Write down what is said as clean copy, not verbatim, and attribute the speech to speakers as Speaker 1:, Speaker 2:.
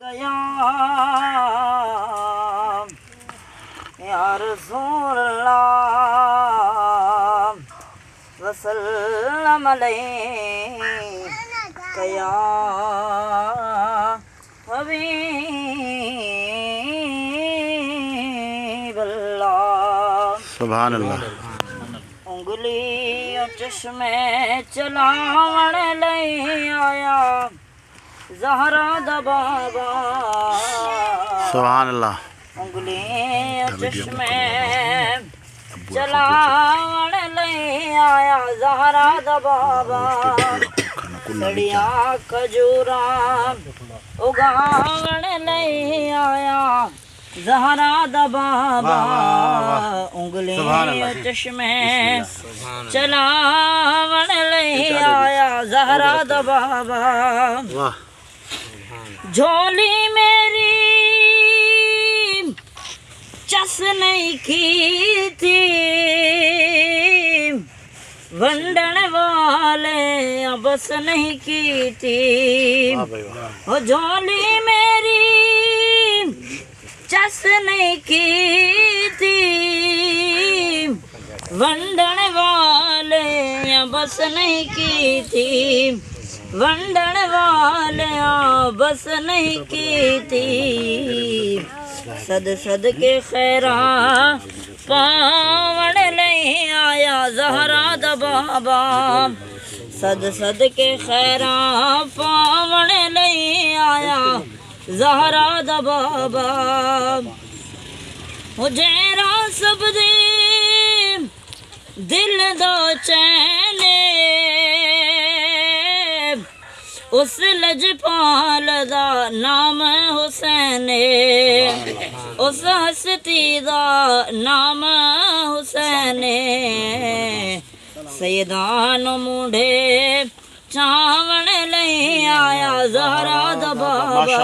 Speaker 1: या रसूल अल्लाह वसल्लम अलैका या हबीब अल्लाह।
Speaker 2: सुभान अल्लाह।
Speaker 1: उंगली चश्मे चलावण लई आया ज़हरा दा बाबा।
Speaker 2: सुभान अल्लाह।
Speaker 1: उंगली चश्मे चलावण लई आया ज़हरा दा बाबा। लड़िया खजूरा उगावण लई आया ज़हरा दा बाबा। उंगली चश्मे चलावण लई आया ज़हरा दा बाबा। झोली मेरी चस नहीं की थी वंडन वाले बस नहीं की थी। वो झोली मेरी चस नहीं की थी वंडन वाले बस नहीं की थी। वंडन वाले बस नहीं की थी। सद सद के खैरा पावण लई आया ज़हरा दा बाबा। सद सद के खैरा पावण लई आया ज़हरा दा बाबा। मुझेरा सब दे दिल दो चैने उस लजपाल दा नाम हुसैन। उस हस्ती दा नाम हुसैन। सैयदान मुंडे चावण लई आया ज़हरा दा बाबा।